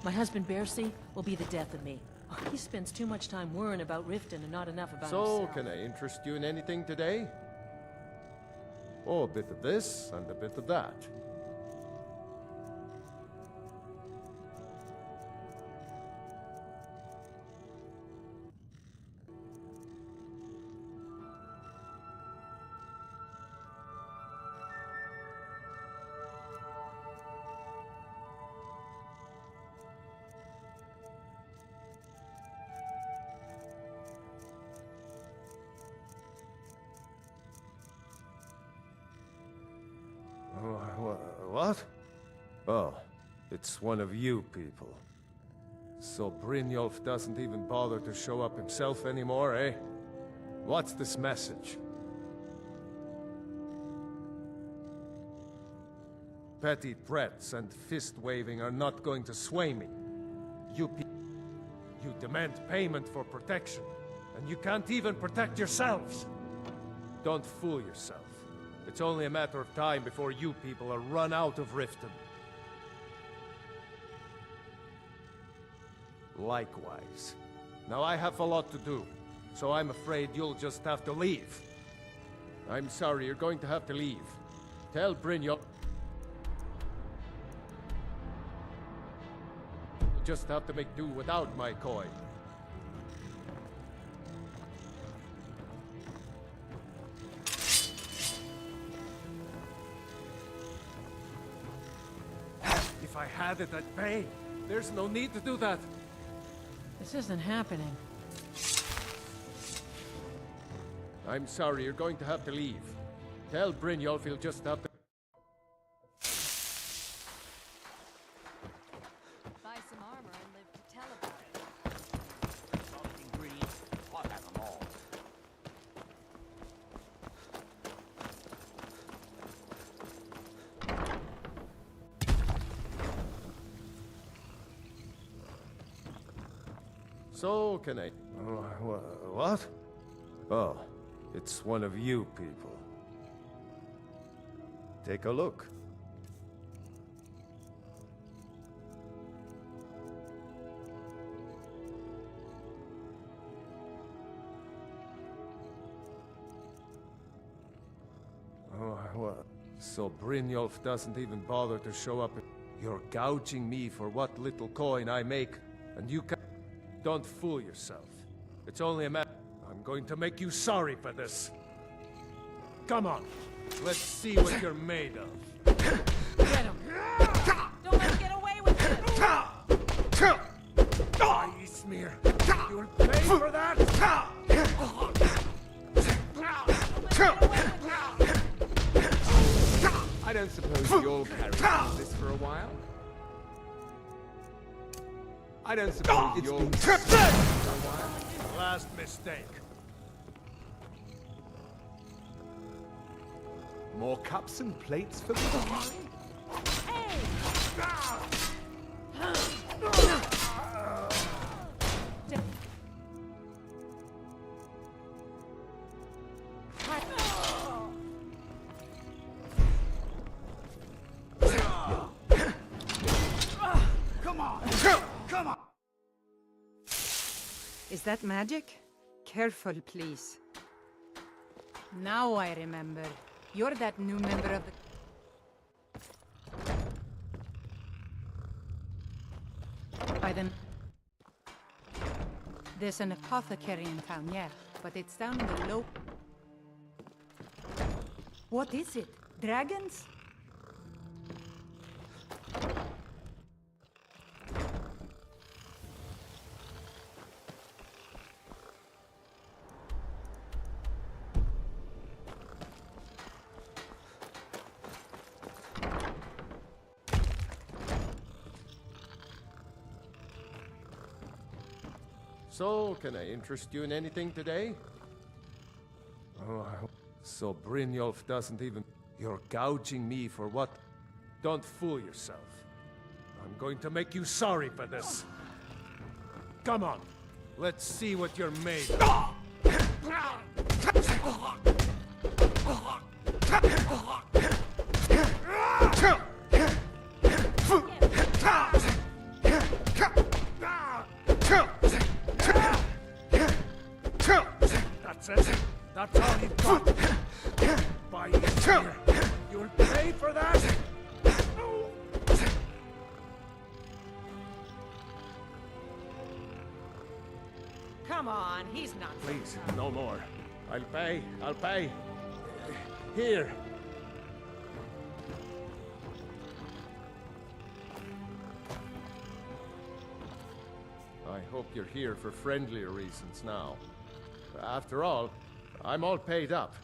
My husband Bercy will be the death of me. He spends too much time worrying about Riften and not enough about himself. So, can I interest you in anything today? Oh, a bit of this and a bit of that. What? Oh, it's one of you people. So Brynjolf doesn't even bother to show up himself anymore, eh? What's this message? Petty threats and fist-waving are not going to sway me. You demand payment for protection, and you can't even protect yourselves. Don't fool yourself. It's only a matter of time before you people are run out of Riften. Likewise. Now I have a lot to do, so I'm afraid you'll just have to leave. I'm sorry, you're going to have to leave. Tell Brynjolf... You'll just have to make do without my coin. If I had it at bay, there's no need to do that. This isn't happening. I'm sorry, you're going to have to leave. Tell Brynjolf he'll just have to... Buy some armor and live to tell about it. Salting greens, what have them all. So, can I... What? Oh, it's one of you people. Take a look. So Brynjolf doesn't even bother to show up. You're gouging me for what little coin I make, and you can't... Don't fool yourself. It's only a matter... I'm going to make you sorry for this. Come on. Let's see what you're made of. Get him! Don't let him get away with it! Die, smear. You'll pay for that! I don't suppose you'll carry on this for a while? I don't suppose you'll... for a while? Last mistake. More cups and plates for the party? Come on! Come on! Is that magic? Careful, please. Now I remember. You're that new member of the... By then... There's an apothecary in town, yeah, but it's down in the low... What is it? Dragons? So, can I interest you in anything today? So Brynjolf doesn't even... You're gouging me for what? Don't fool yourself. I'm going to make you sorry for this. Come on. Let's see what you're made of. here. You'll pay for that! Come on, he's not. Please, no more. I'll pay. I'll pay. Here. I hope you're here for friendlier reasons now. After all, I'm all paid up.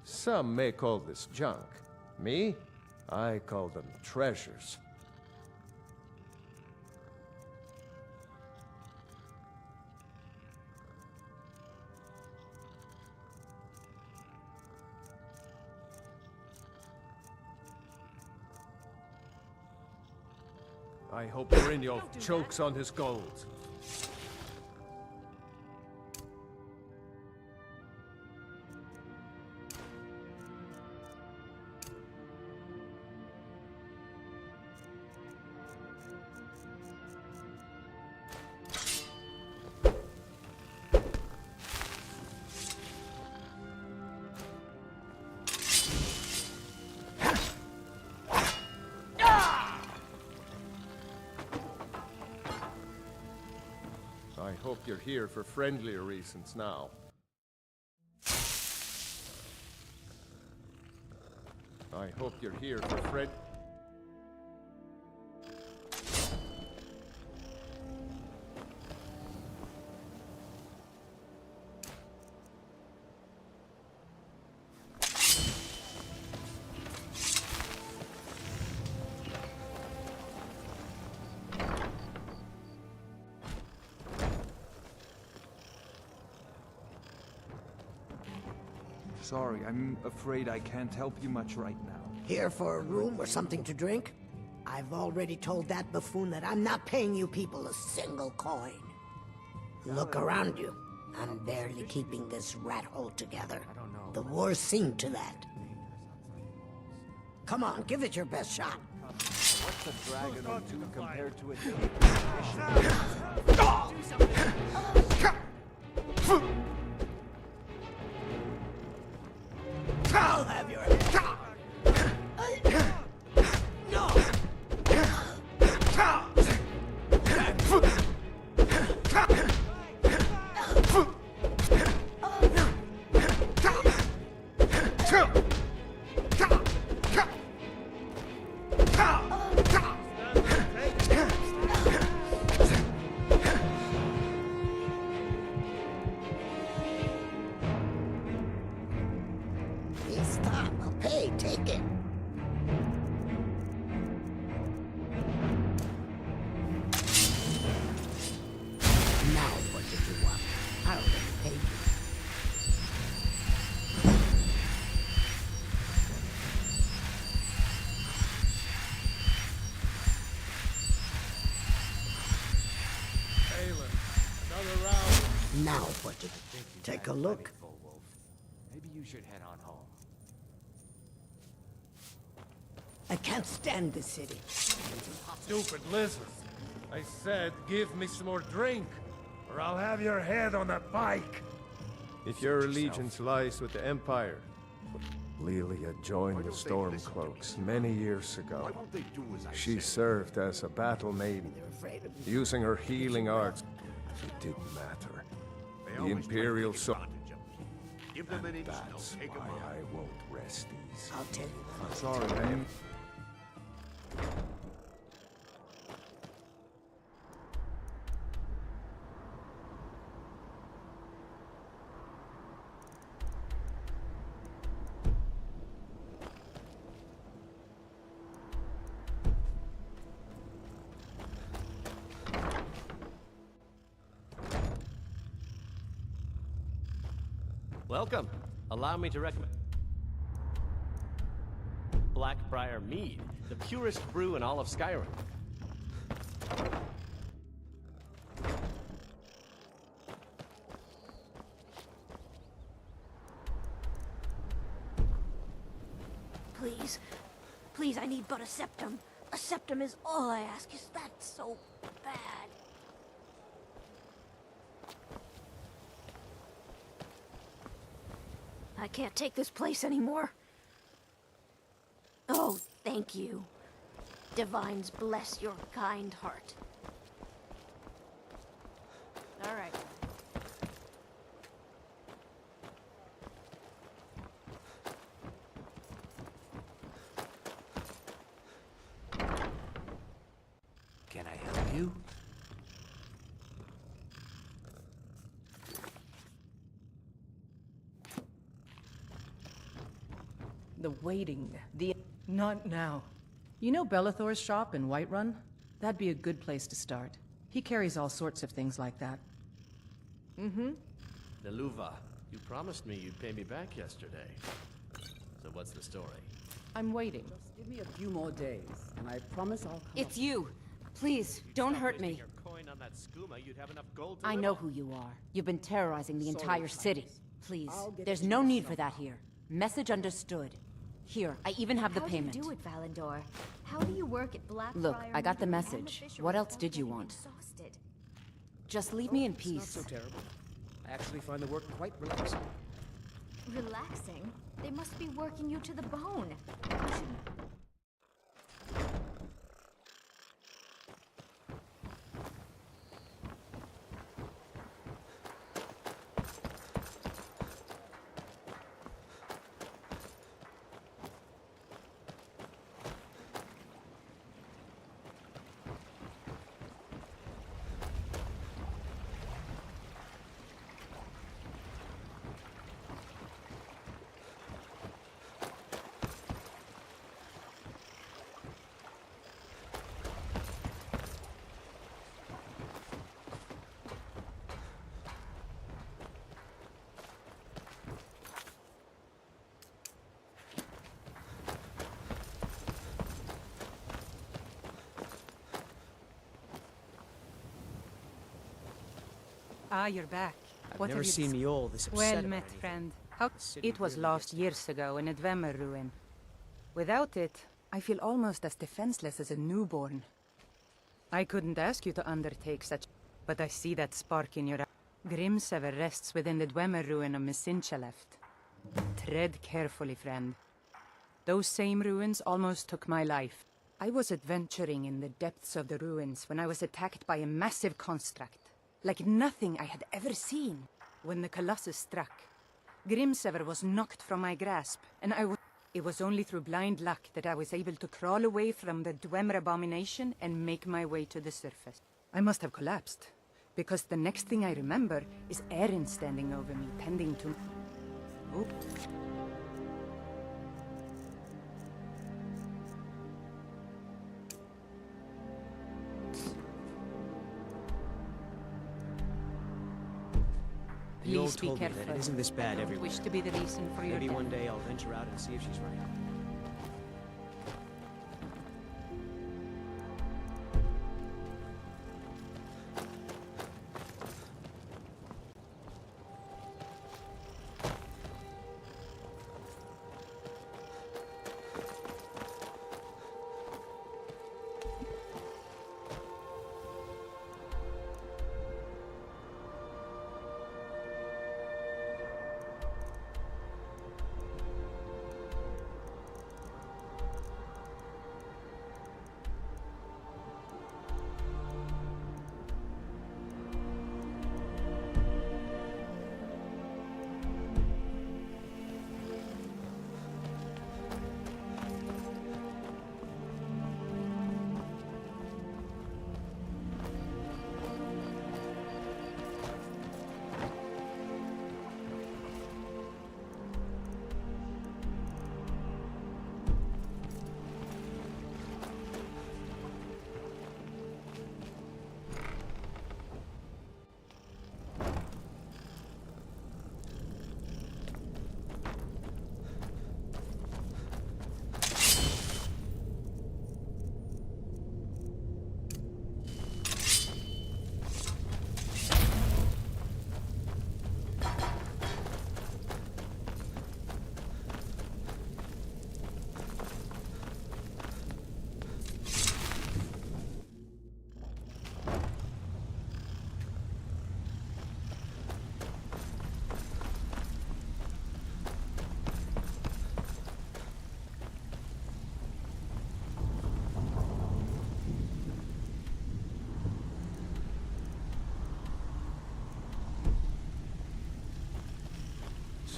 Some may call this junk. Me? I call them treasures. I hope Mourinho chokes on his gold. I hope you're here for friendlier reasons now. I hope you're here for Sorry, I'm afraid I can't help you much right now. Here for a room or something to drink? I've already told that buffoon that I'm not paying you people a single coin. Look around you. I'm barely keeping this rat hole together. The war's seen to that. Come on, give it your best shot. What's a dragon or two compared to a I'll have your head. No! Stop. I'll pay. Take it. Now what did you want? I already paid you. Alan, another round. Now what did you take a look? Maybe you should head on home. I can't stand this city. Stupid lizard. I said, give me some more drink, or I'll have your head on a pike. If your allegiance lies with the Empire, Lelia joined the Stormcloaks many years ago. Why won't they do as I She say? served as a battle maiden, They're afraid of me. using her healing arts. It didn't matter. They The always try to Imperial take so advantage of me. Give them an inch, that's they'll take 'em why on. I won't rest easy. I'll tell you that. Sorry, I'm... Welcome. Allow me to recommend Blackbriar Mead, the purest brew in all of Skyrim. Please. Please, I need but a septum. A septum is all I ask. Is that so bad? I can't take this place anymore. Oh, thank you. Divines bless your kind heart. All right. Can I help you? The waiting, the... Not now. You know Bellathor's shop in Whiterun? That'd be a good place to start. He carries all sorts of things like that. Mm-hmm. Naluva, you promised me you'd pay me back yesterday. So what's the story? I'm waiting. Just give me a few more days, and I promise I'll come. It's you. Please, don't hurt me. Your coin on that skooma, you'd have enough gold to I live know on. who you are. You've been terrorizing the entire city. Please, I'll get there's you no need myself. for that here. Message understood. Here, I even have the payment. How do you do it, Valandor? How do you work at Blackfriar? Look, I got the Meeting and message. Fisher What else without did you getting want? Exhausted? Just leave me in It's not peace. so terrible. I actually find the work quite relaxing. Relaxing? They must be working you to the bone. You should... Ah, you're back. I've What never have you seen me all this upset Well about met, anything. friend. How... city It was really lost gets years ago in a Dwemer ruin. Without it, I feel almost as defenseless as a newborn. I couldn't ask you to undertake such... But I see that spark in your eye. Grimsever rests within the Dwemer ruin of Misinchaleft. Tread carefully, friend. Those same ruins almost took my life. I was adventuring in the depths of the ruins when I was attacked by a massive construct. Like nothing I had ever seen. When the Colossus struck, Grimsever was knocked from my grasp, and it was only through blind luck that I was able to crawl away from the Dwemer abomination and make my way to the surface. I must have collapsed, because the next thing I remember is Erin standing over me, tending to... Oop. The old Please be told me careful. that it isn't this bad I don't everywhere. wish to be the reason for your Maybe death. one day I'll venture out and see if she's right.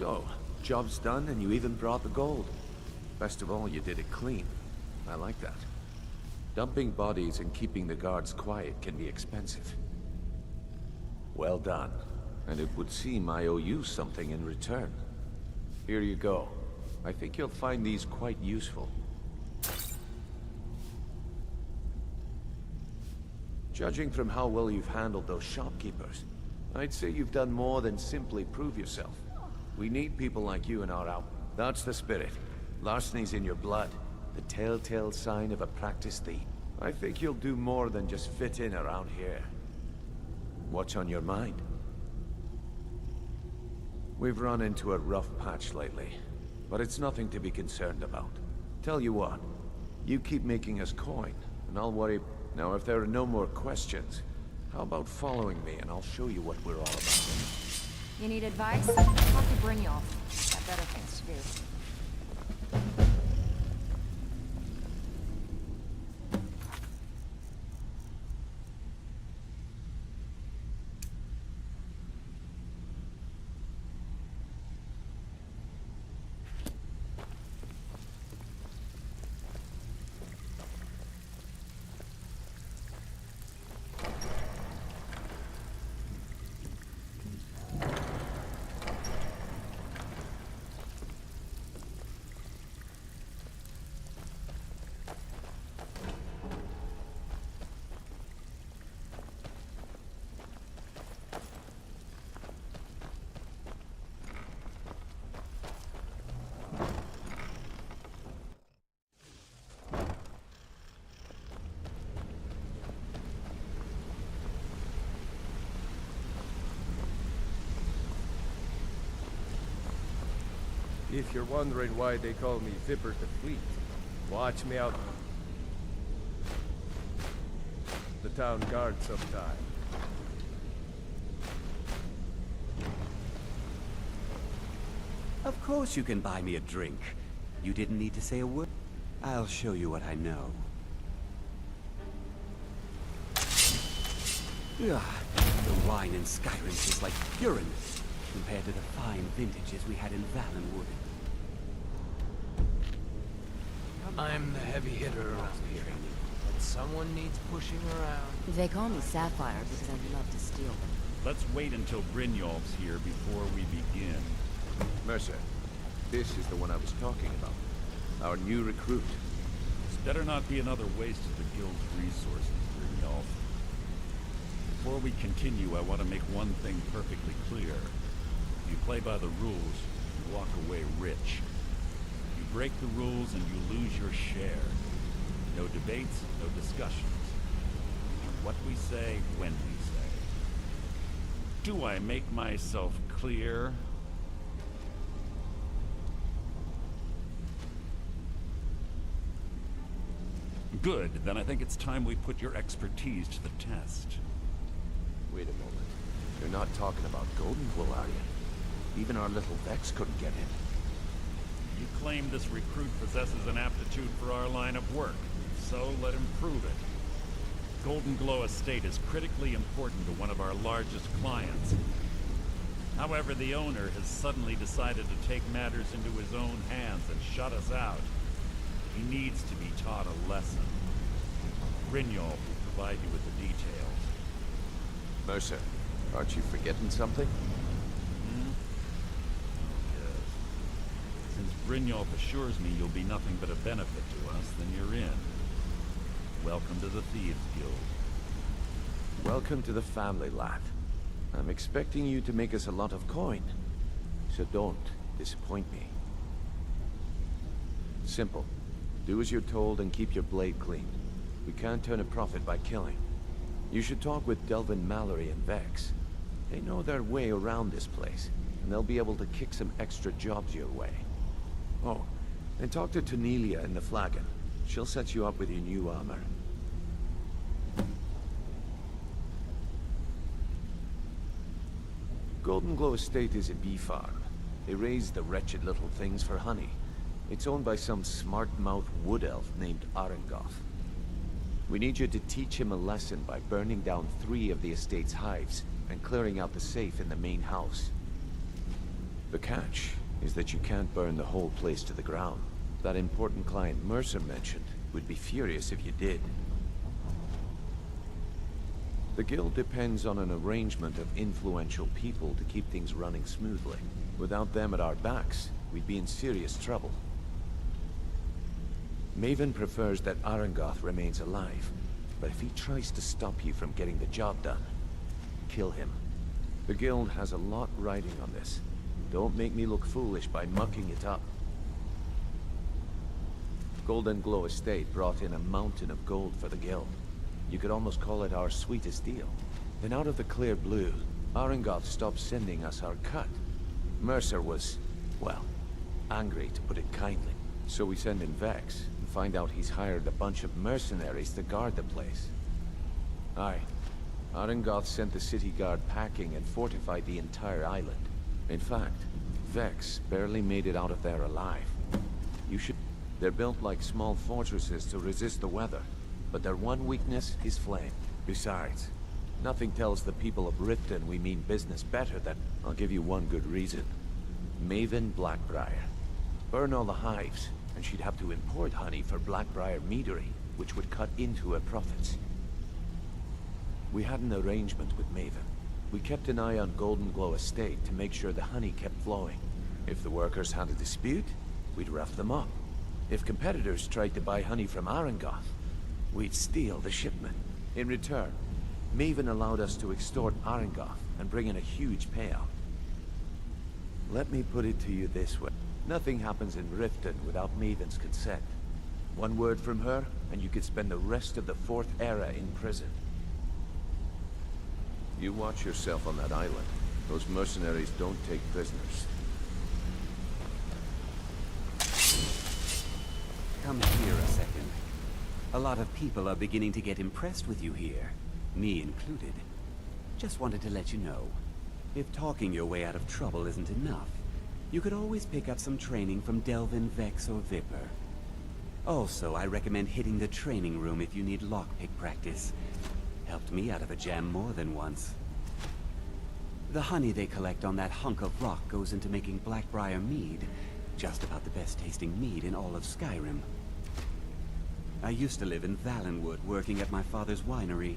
So, job's done and you even brought the gold. Best of all, you did it clean. I like that. Dumping bodies and keeping the guards quiet can be expensive. Well done. And it would seem I owe you something in return. Here you go. I think you'll find these quite useful. Judging from how well you've handled those shopkeepers, I'd say you've done more than simply prove yourself. We need people like you in our out. That's the spirit. Larceny's in your blood. The telltale sign of a practiced thief. I think you'll do more than just fit in around here. What's on your mind? We've run into a rough patch lately, but it's nothing to be concerned about. Tell you what, you keep making us coin, and I'll worry... Now, if there are no more questions, how about following me and I'll show you what we're all about? You need advice? Talk to Brynjolf. Got better things to do. If you're wondering why they call me Viper the Fleet, watch me out the town guard sometime. Of course you can buy me a drink. You didn't need to say a word. I'll show you what I know. Ugh, the wine in Skyrim tastes like urine compared to the fine vintages we had in Valenwood. I'm the heavy hitter around here, but someone needs pushing around. They call me Sapphire because I love to steal them. Let's wait until Brynjolf's here before we begin. Mercer, this is the one I was talking about. Our new recruit. This better not be another waste of the guild's resources, Brynjolf. Before we continue, I want to make one thing perfectly clear. If you play by the rules, you walk away rich. You break the rules and you lose your share. No debates, no discussions. What we say, when we say. Do I make myself clear? Good, then I think it's time we put your expertise to the test. Wait a moment. You're not talking about Golden Glow, are you? Even our little Vex couldn't get in. You claim this recruit possesses an aptitude for our line of work, so let him prove it. Golden Glow Estate is critically important to one of our largest clients. However, the owner has suddenly decided to take matters into his own hands and shut us out. He needs to be taught a lesson. Brynjolf will provide you with the details. Mercer, aren't you forgetting something? Yes. Since Brynjolf assures me you'll be nothing but a benefit to us, then you're in. Welcome to the Thieves Guild. Welcome to the family, lad. I'm expecting you to make us a lot of coin, so don't disappoint me. Simple. Do as you're told and keep your blade clean. We can't turn a profit by killing. You should talk with Delvin Mallory and Vex. They know their way around this place, and they'll be able to kick some extra jobs your way. Oh, and talk to Tonelia in the Flagon. She'll set you up with your new armor. Golden Glow Estate is a bee farm. They raise the wretched little things for honey. It's owned by some smart-mouthed wood elf named Arengoth. We need you to teach him a lesson by burning down 3 of the estate's hives and clearing out the safe in the main house. The catch is that you can't burn the whole place to the ground. That important client Mercer mentioned would be furious if you did. The guild depends on an arrangement of influential people to keep things running smoothly. Without them at our backs, we'd be in serious trouble. Maven prefers that Arangoth remains alive, but if he tries to stop you from getting the job done, kill him. The guild has a lot riding on this. Don't make me look foolish by mucking it up. Golden Glow Estate brought in a mountain of gold for the guild. You could almost call it our sweetest deal. Then out of the clear blue, Arangoth stopped sending us our cut. Mercer was, well, angry to put it kindly. So we send in Vex, and find out he's hired a bunch of mercenaries to guard the place. Aye. Arangoth sent the city guard packing and fortified the entire island. In fact, Vex barely made it out of there alive. You should... They're built like small fortresses to resist the weather, but their one weakness is flame. Besides, nothing tells the people of Riften we mean business better than... I'll give you one good reason. Maven Blackbriar. Burn all the hives, and she'd have to import honey for Blackbriar meadery, which would cut into her profits. We had an arrangement with Maven. We kept an eye on Golden Glow Estate to make sure the honey kept flowing. If the workers had a dispute, we'd rough them up. If competitors tried to buy honey from Arangoth, we'd steal the shipment. In return, Maven allowed us to extort Arangoth and bring in a huge payout. Let me put it to you this way. Nothing happens in Riften without Maven's consent. One word from her, and you could spend the rest of the Fourth Era in prison. You watch yourself on that island. Those mercenaries don't take prisoners. Come here a second. A lot of people are beginning to get impressed with you here, me included. Just wanted to let you know, if talking your way out of trouble isn't enough, you could always pick up some training from Delvin, Vex, or Viper. Also, I recommend hitting the training room if you need lockpick practice. Helped me out of a jam more than once. The honey they collect on that hunk of rock goes into making Blackbriar mead, just about the best tasting mead in all of Skyrim. I used to live in Valenwood, working at my father's winery.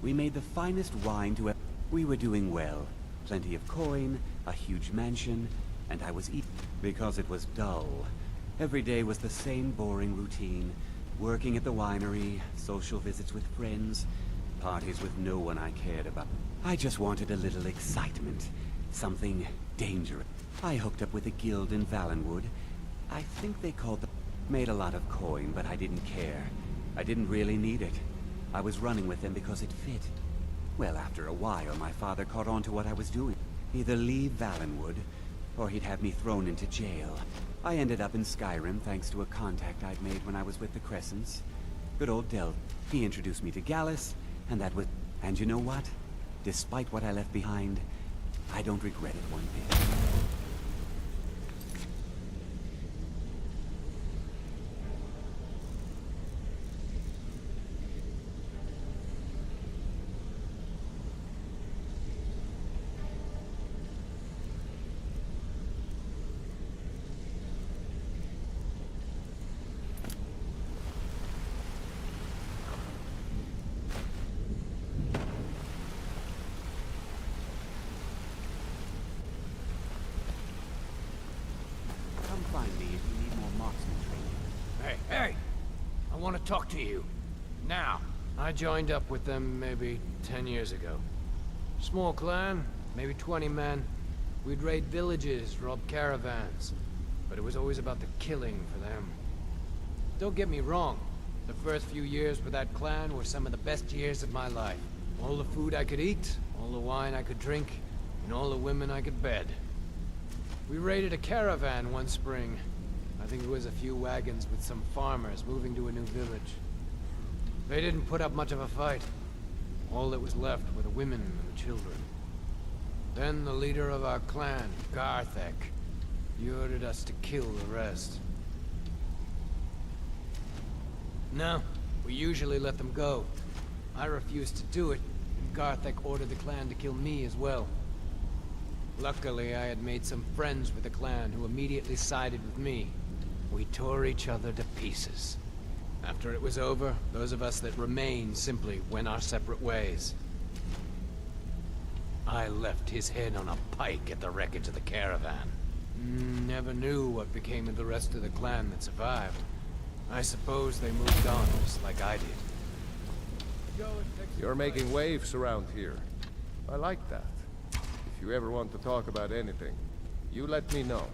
We made the finest wine to ever... We were doing well. Plenty of coin, a huge mansion, and I was eating because it was dull. Every day was the same boring routine. Working at the winery, social visits with friends, parties with no one I cared about. I just wanted a little excitement. Something dangerous. I hooked up with a guild in Valenwood. I think they called the... Made a lot of coin, but I didn't care. I didn't really need it. I was running with them because it fit. Well, after a while, my father caught on to what I was doing. Either leave Valenwood, or he'd have me thrown into jail. I ended up in Skyrim thanks to a contact I'd made when I was with the Crescents. Good old Del. He introduced me to Gallus, and that was... And you know what? Despite what I left behind, I don't regret it one bit. Hey! I want to talk to you. Now. I joined up with them maybe 10 years ago. Small clan, maybe 20 men. We'd raid villages, rob caravans. But it was always about the killing for them. Don't get me wrong. The first few years with that clan were some of the best years of my life. All the food I could eat, all the wine I could drink, and all the women I could bed. We raided a caravan one spring. I think it was a few wagons with some farmers moving to a new village. They didn't put up much of a fight. All that was left were the women and the children. Then the leader of our clan, Garthek, he ordered us to kill the rest. No, we usually let them go. I refused to do it, and Garthek ordered the clan to kill me as well. Luckily, I had made some friends with the clan who immediately sided with me. We tore each other to pieces. After it was over, those of us that remained simply went our separate ways. I left his head on a pike at the wreckage of the caravan. Never knew what became of the rest of the clan that survived. I suppose they moved on just like I did. You're making waves around here. I like that. If you ever want to talk about anything, you let me know.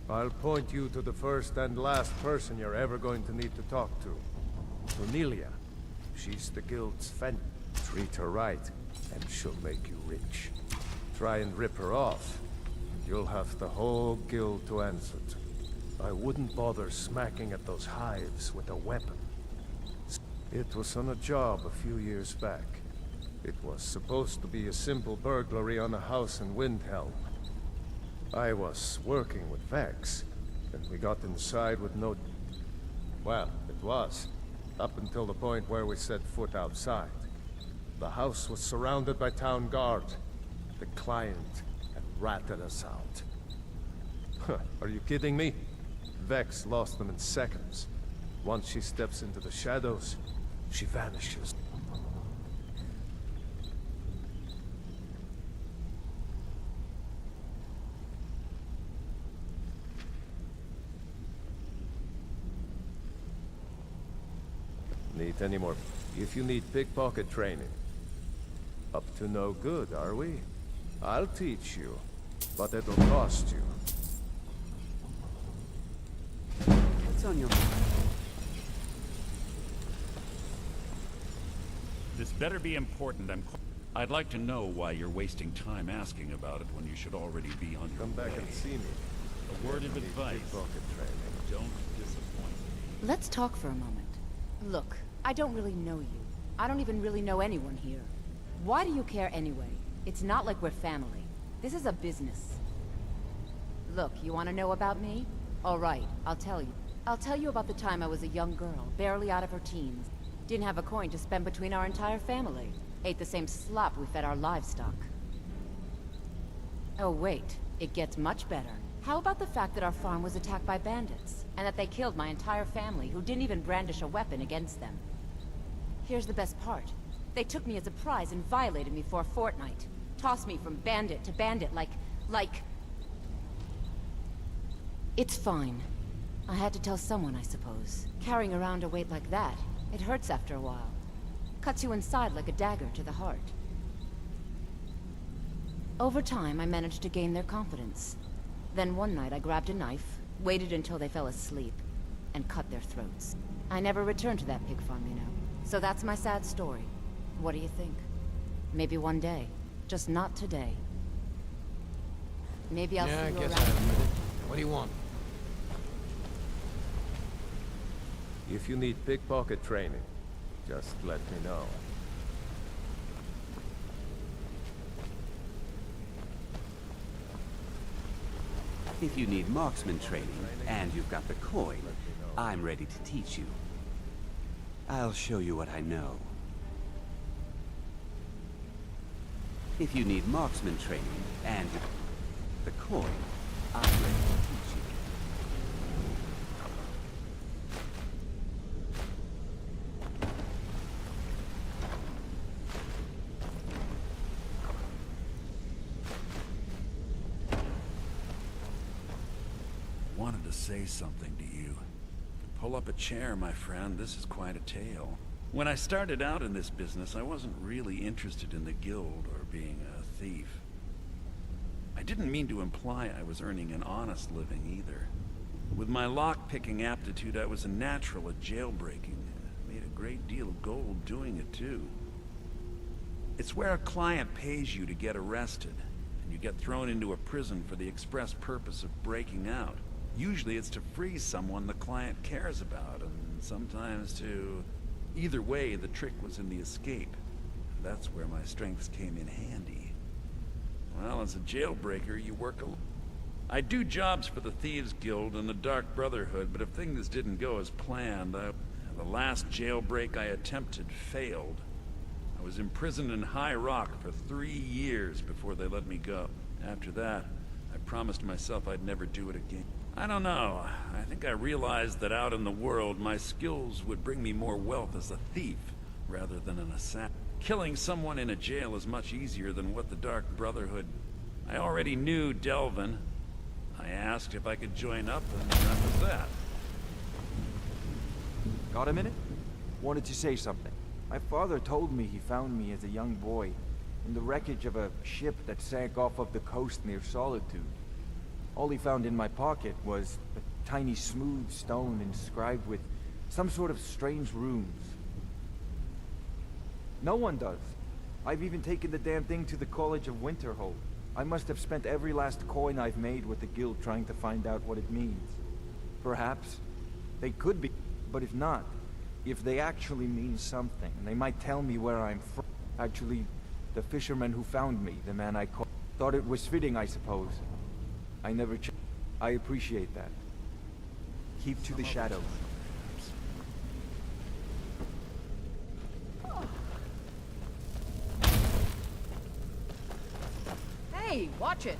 I'll point you to the first and last person you're ever going to need to talk to. Cornelia. She's the guild's fen. Treat her right, and she'll make you rich. Try and rip her off, and you'll have the whole guild to answer to. I wouldn't bother smacking at those hives with a weapon. It was on a job a few years back. It was supposed to be a simple burglary on a house in Windhelm. I was working with Vex, and we got inside with no... Well, it was. Up until the point where we set foot outside. The house was surrounded by town guard. The client had ratted us out. Huh, are you kidding me? Vex lost them in seconds. Once she steps into the shadows, she vanishes. Need any more? If you need pickpocket training. Up to no good, are we? I'll teach you, but it'll cost you. What's on your mind? This better be important. I'd like to know why you're wasting time asking about it when you should already be on your Come back way. and see me. A word of advice. Pickpocket training. Don't disappoint me. Let's talk for a moment. Look, I don't really know you. I don't even really know anyone here. Why do you care anyway? It's not like we're family. This is a business. Look, you want to know about me? All right, I'll tell you. I'll tell you about the time I was a young girl, barely out of her teens. Didn't have a coin to spend between our entire family. Ate the same slop we fed our livestock. Oh wait, it gets much better. How about the fact that our farm was attacked by bandits, and that they killed my entire family who didn't even brandish a weapon against them? Here's the best part. They took me as a prize and violated me for a fortnight. Tossed me from bandit to bandit like... It's fine. I had to tell someone, I suppose. Carrying around a weight like that, it hurts after a while. Cuts you inside like a dagger to the heart. Over time, I managed to gain their confidence. Then one night I grabbed a knife, waited until they fell asleep, and cut their throats. I never returned to that pig farm, you know. So that's my sad story. What do you think? Maybe one day. Just not today. Maybe I'll see you I guess around. I admit it. What do you want? If you need pickpocket training, just let me know. If you need marksman training, and you've got the coin, I'm ready to teach you. I'll show you what I know. If you need marksman training, and the coin, I'm ready to teach you. Wanted to say something to you. Pull up a chair, my friend. This is quite a tale. When I started out in this business, I wasn't really interested in the guild or being a thief. I didn't mean to imply I was earning an honest living either. With my lock-picking aptitude, I was a natural at jailbreaking. Made a great deal of gold doing it, too. It's where a client pays you to get arrested, and you get thrown into a prison for the express purpose of breaking out. Usually it's to free someone the client cares about, and sometimes to... Either way, the trick was in the escape. That's where my strengths came in handy. Well, as a jailbreaker, you work alone. I do jobs for the Thieves Guild and the Dark Brotherhood, but if things didn't go as planned, the last jailbreak I attempted failed. I was imprisoned in High Rock for 3 years before they let me go. After that, I promised myself I'd never do it again. I don't know. I think I realized that out in the world, my skills would bring me more wealth as a thief, rather than an assassin. Killing someone in a jail is much easier than what the Dark Brotherhood... I already knew Delvin. I asked if I could join up, and that was that. Got a minute? Wanted to say something. My father told me he found me as a young boy in the wreckage of a ship that sank off of the coast near Solitude. All he found in my pocket was a tiny smooth stone inscribed with some sort of strange runes. No one does. I've even taken the damn thing to the College of Winterhold. I must have spent every last coin I've made with the guild trying to find out what it means. Perhaps they could be, but if not, if they actually mean something, they might tell me where I'm from. Actually, the fisherman who found me, the man I caught, thought it was fitting, I suppose. I never checked. I appreciate that. Keep to the shadows. Hey, watch it!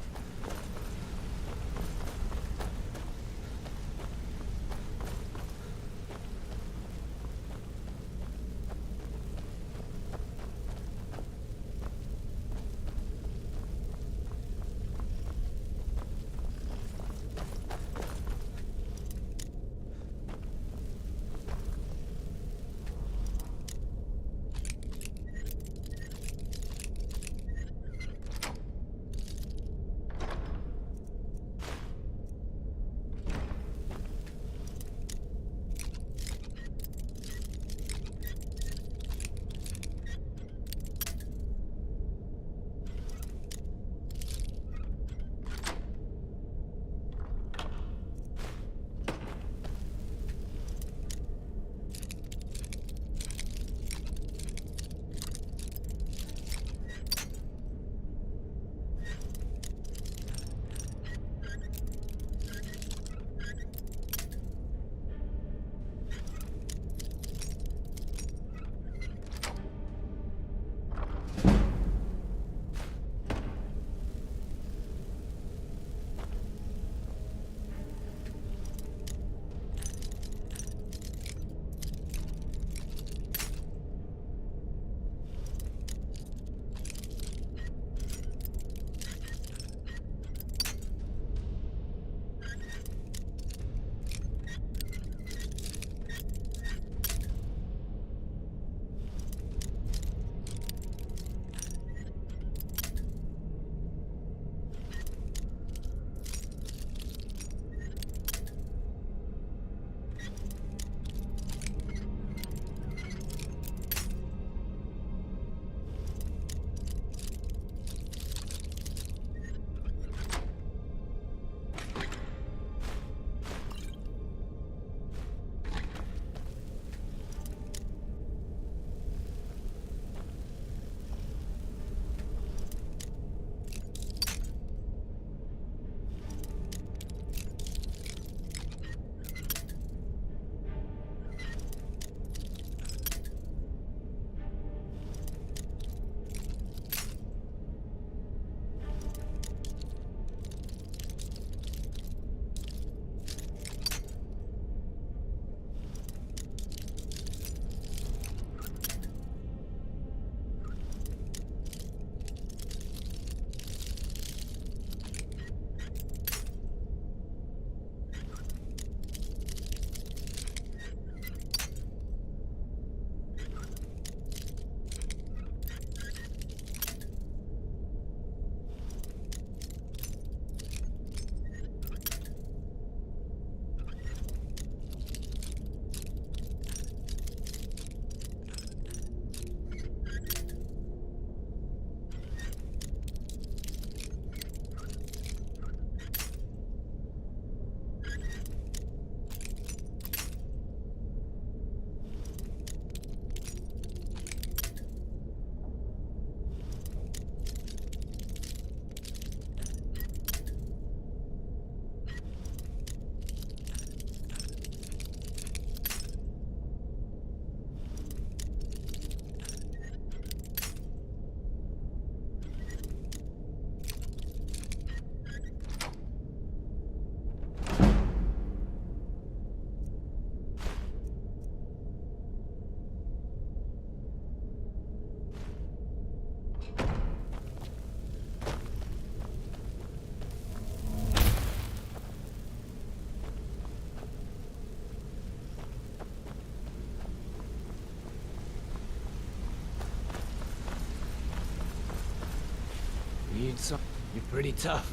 need some... You're pretty tough.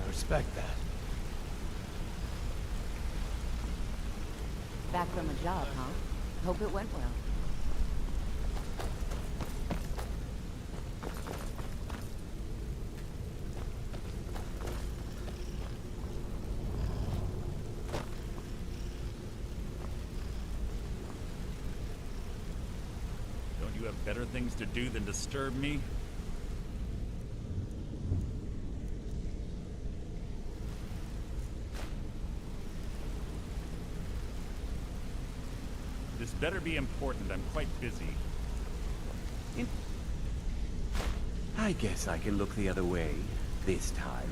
I respect that. Back from a job, huh? Hope it went well. Don't you have better things to do than disturb me? This better be important. I'm quite busy. I guess I can look the other way this time.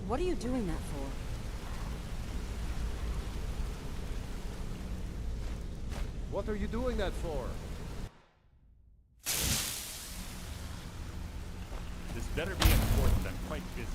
What are you doing that for? What are you doing that for? This better be important. I'm quite busy.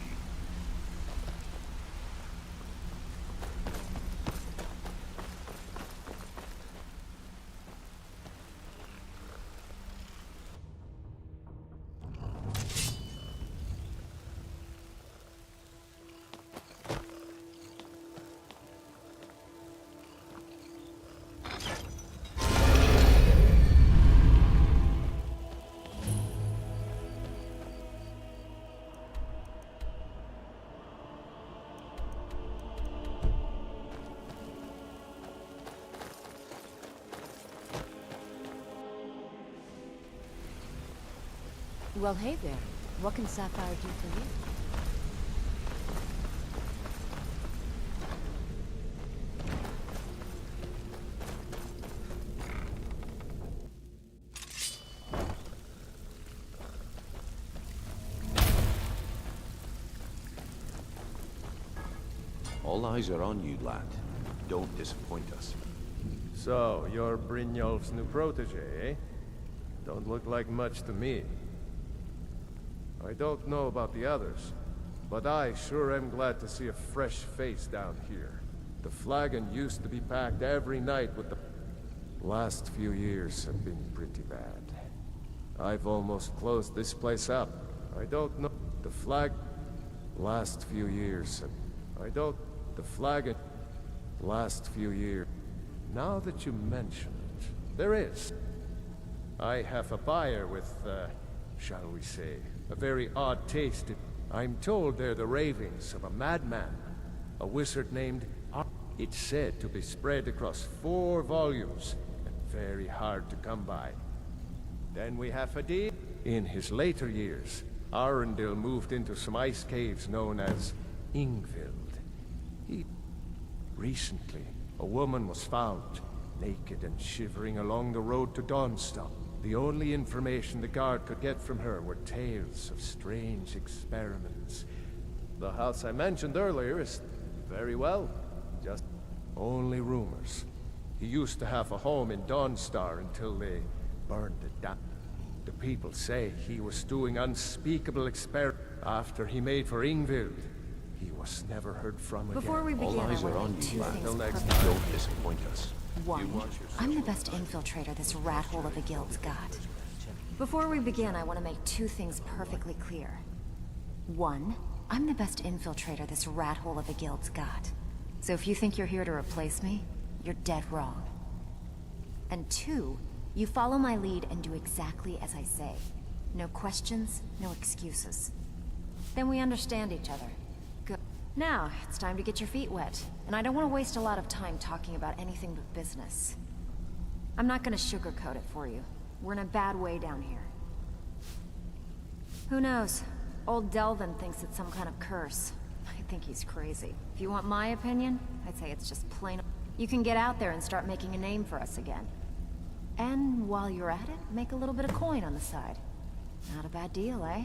Well, hey there. What can Sapphire do for you? All eyes are on you, lad. Don't disappoint us. So, you're Brynjolf's new protege, eh? Don't look like much to me. I don't know about the others, but I sure am glad to see a fresh face down here. The flagon used to be packed every night with the... Last few years have been pretty bad. I've almost closed this place up. I don't know... The flag... Last few years have... I don't... The flagon... Last few years... Now that you mention it, there is. I have a buyer with, shall we say, a very odd taste. I'm told they're the ravings of a madman, a wizard named It's said to be spread across 4 volumes, and very hard to come by. Then we have Hadid. In his later years, Arundel moved into some ice caves known as Ingvild. Recently, a woman was found, naked and shivering along the road to Dawnstone. The only information the guard could get from her were tales of strange experiments. The house I mentioned earlier is very well, just only rumors. He used to have a home in Dawnstar until they burned it down. The people say he was doing unspeakable experiments after he made for Ingvild. He was never heard from again. Before we begin, All eyes I are want on to you, make lad. two Till things next perfect. time. Don't disappoint us. One, I'm the best infiltrator this rat hole of a guild's got. Before we begin, I want to make 2 things perfectly clear. 1, I'm the best infiltrator this rat hole of a guild's got. So if you think you're here to replace me, you're dead wrong. And 2, you follow my lead and do exactly as I say. No questions, no excuses. Then we understand each other. Good. Now, it's time to get your feet wet. And I don't want to waste a lot of time talking about anything but business. I'm not gonna sugarcoat it for you. We're in a bad way down here. Who knows? Old Delvin thinks it's some kind of curse. I think he's crazy. If you want my opinion, I'd say it's just plain... You can get out there and start making a name for us again. And while you're at it, make a little bit of coin on the side. Not a bad deal, eh?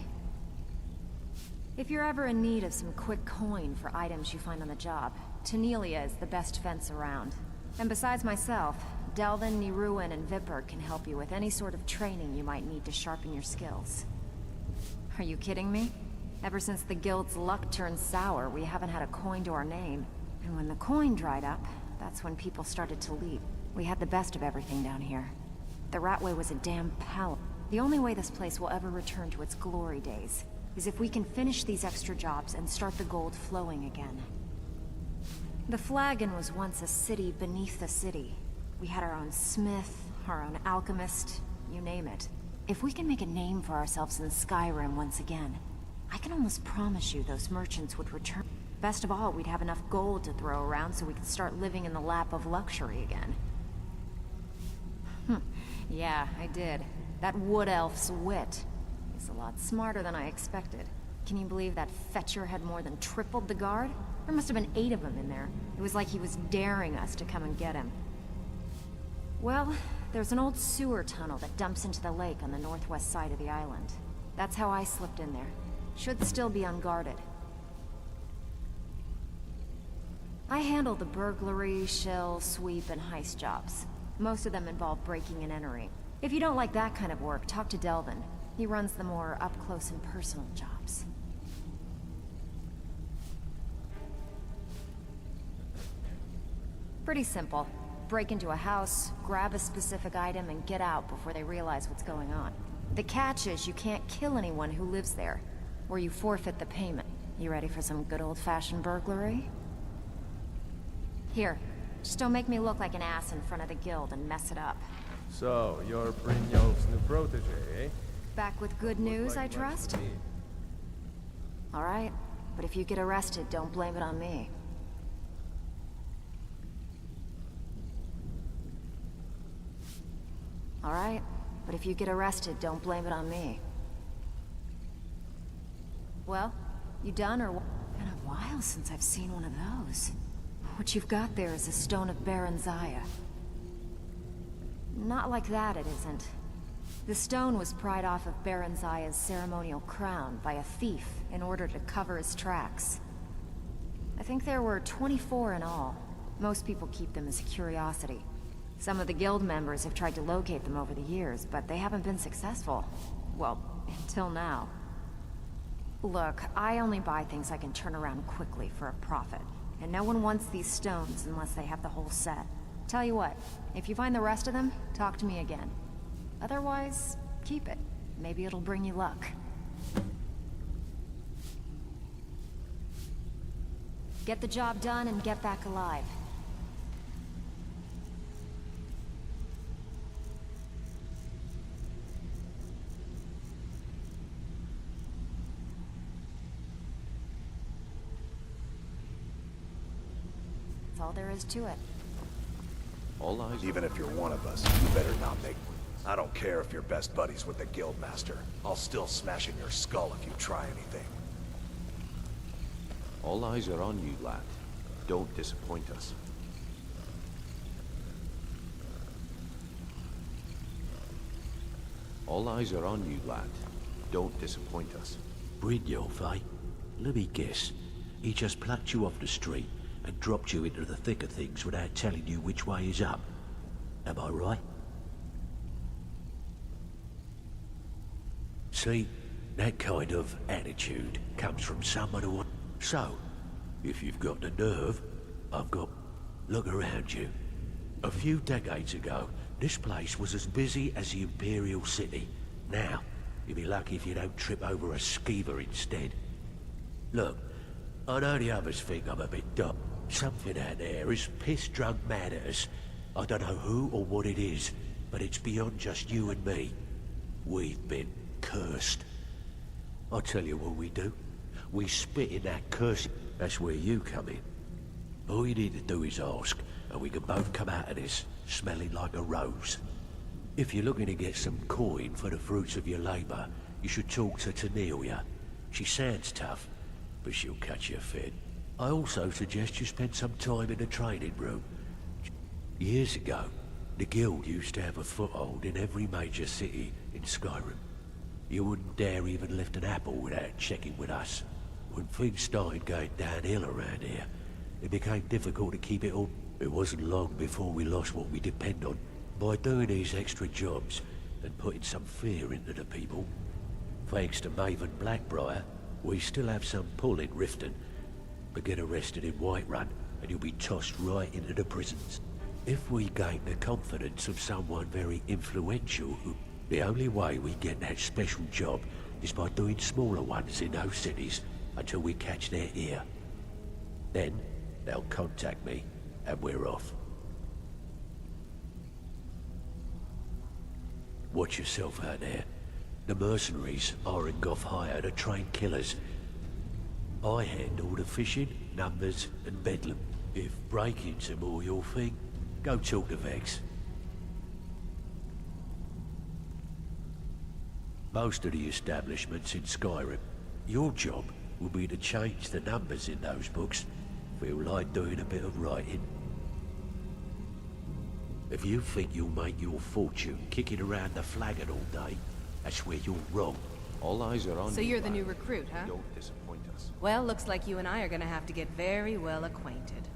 If you're ever in need of some quick coin for items you find on the job, Tanelia is the best fence around. And besides myself, Delvin, Niruin, and Vipper can help you with any sort of training you might need to sharpen your skills. Are you kidding me? Ever since the guild's luck turned sour, we haven't had a coin to our name. And when the coin dried up, That's when people started to leave. We had the best of everything down here. The Ratway was a damn palace. The only way this place will ever return to its glory days is if we can finish these extra jobs and start the gold flowing again. The Flagon was once a city beneath the city. We had our own smith, our own alchemist, you name it. If we can make a name for ourselves in Skyrim once again, I can almost promise you those merchants would return. Best of all, we'd have enough gold to throw around so we could start living in the lap of luxury again. Yeah, I did. That wood elf's wit. He's a lot smarter than I expected. Can you believe that fetcher had more than tripled the guard? There must have been 8 of them in there. It was like he was daring us to come and get him. Well, there's an old sewer tunnel that dumps into the lake on the northwest side of the island. That's how I slipped in there. Should still be unguarded. I handle the burglary, shell, sweep, and heist jobs. Most of them involve breaking and entering. If you don't like that kind of work, talk to Delvin. He runs the more up-close and personal jobs. Pretty simple. Break into a house, grab a specific item, and get out before they realize what's going on. The catch is you can't kill anyone who lives there, or you forfeit the payment. You ready for some good old-fashioned burglary? Here, just don't make me look like an ass in front of the guild and mess it up. So, you're Brynjolf's new protege, eh? Back with good news, I trust? All right, but if you get arrested, don't blame it on me. All right, but if you get arrested, don't blame it on me. Well, you done or what? Been a while since I've seen one of those. What you've got there is a stone of Baron Zaya. Not like that, it isn't. The stone was pried off of Baron Zaya's ceremonial crown by a thief in order to cover his tracks. I think there were 24 in all. Most people keep them as a curiosity. Some of the guild members have tried to locate them over the years, but they haven't been successful. Well, until now. Look, I only buy things I can turn around quickly for a profit. And no one wants these stones unless they have the whole set. Tell you what, if you find the rest of them, talk to me again. Otherwise, keep it. Maybe it'll bring you luck. Get the job done and get back alive. That's all there is to it. All eyes. Even if you're one of us, you better not make... I don't care if you're best buddies with the Guildmaster. I'll still smash in your skull if you try anything. All eyes are on you, lad. Don't disappoint us. All eyes are on you, lad. Don't disappoint us. Brynjolf, eh? Let me guess. He just plucked you off the street and dropped you into the thick of things without telling you which way is up. Am I right? See, that kind of attitude comes from someone who... So, if you've got the nerve, I've got... Look around you. A few decades ago, this place was as busy as the Imperial City. Now, you'll be lucky if you don't trip over a skeever instead. Look, I know the others think I'm a bit dumb. Something out there is piss-drunk mad at us. I don't know who or what it is, but it's beyond just you and me. We've been cursed. I'll tell you what we do. We spit in that curse. That's where you come in. All you need to do is ask, and we can both come out of this smelling like a rose. If you're looking to get some coin for the fruits of your labor, you should talk to Tanelia. She sounds tough, but she'll cut you a fit. I also suggest you spend some time in the training room. Years ago, the guild used to have a foothold in every major city in Skyrim. You wouldn't dare even lift an apple without checking with us. When things started going downhill around here, it became difficult to keep it all. It wasn't long before we lost what we depend on. By doing these extra jobs and putting some fear into the people, thanks to Maven Blackbriar, we still have some pull in Riften, but get arrested in Whiterun, and you'll be tossed right into the prisons. If we gain the confidence of someone very influential, the only way we get that special job is by doing smaller ones in those cities until we catch their ear. Then, they'll contact me, and we're off. Watch yourself out there. The mercenaries aren't off hire to train killers. I handle the fishing, numbers, and bedlam. If breaking's are more your thing, go talk to Vex. Most of the establishments in Skyrim, your job will be to change the numbers in those books. Feel like doing a bit of writing. If you think you'll make your fortune kicking around the flagon all day, that's where you're wrong. All eyes are on you. So you're the new recruit, huh? Don't disappoint us. Well, looks like you and I are gonna have to get very well acquainted.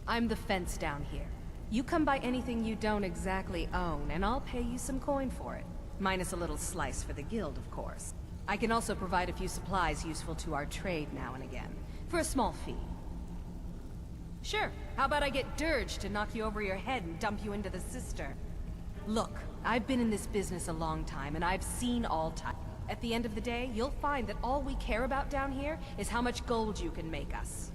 I'm the fence down here. You come by anything you don't exactly own, and I'll pay you some coin for it. Minus a little slice for the guild, of course. I can also provide a few supplies useful to our trade now and again, for a small fee. Sure, how about I get Dirge to knock you over your head and dump you into the cistern? Look, I've been in this business a long time, and I've seen all types. At the end of the day, you'll find that all we care about down here is how much gold you can make us.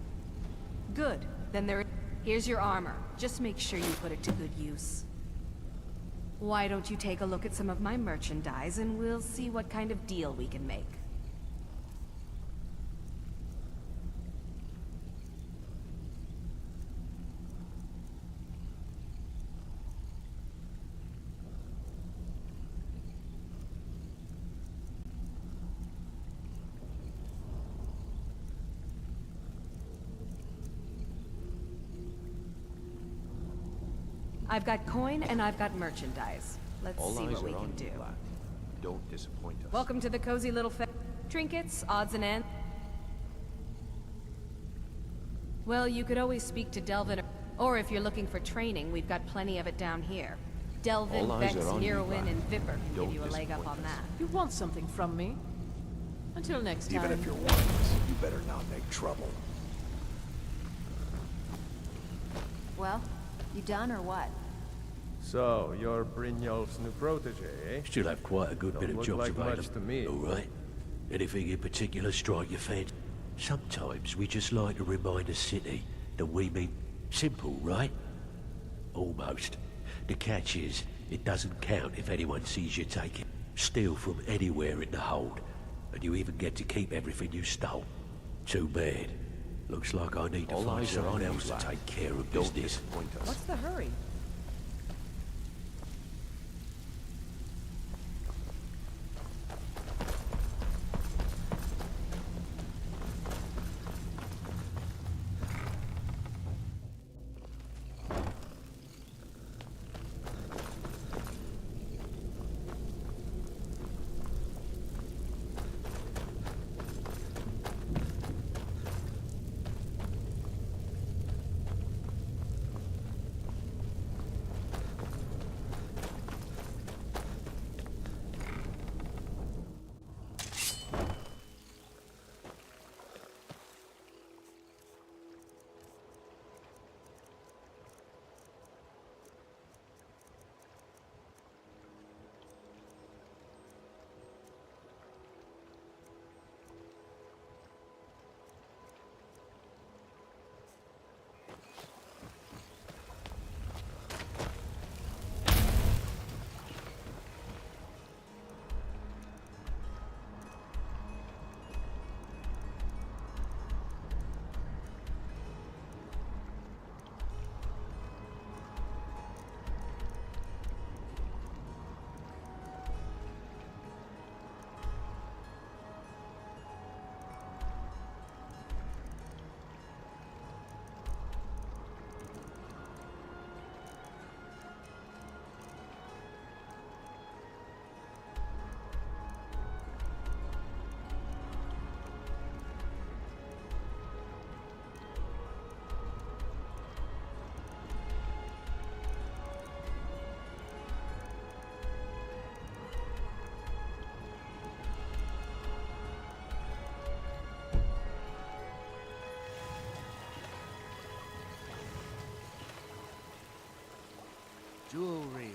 Good, then here's your armor. Just make sure you put it to good use. Why don't you take a look at some of my merchandise, and we'll see what kind of deal we can make. I've got coin and I've got merchandise. Let's All see eyes what we are can on do. you, lad. Don't disappoint us. Welcome to the cozy little trinkets, odds and ends. Well, you could always speak to Delvin, or if you're looking for training, we've got plenty of it down here. Delvin, All eyes Vex, are on you, Neruin, lad. and Vipper can Don't give you a leg up disappoint on us. that. You want something from me? Until next time. Even if you're wise, you better not make trouble. Well, you done or what? So, you're Brynjolf's new protege, eh? Still have quite a good Don't bit of look jobs like available. much to me. All right. Anything in particular strike your fancy? Sometimes we just like to remind the city that we mean simple, right? Almost. The catch is, it doesn't count if anyone sees you take it. Steal from anywhere in the hold, and you even get to keep everything you stole. Too bad. Looks like I need to All find eyes are someone on you, else to lad. take care of Don't business. disappoint us. What's the hurry? jewelry,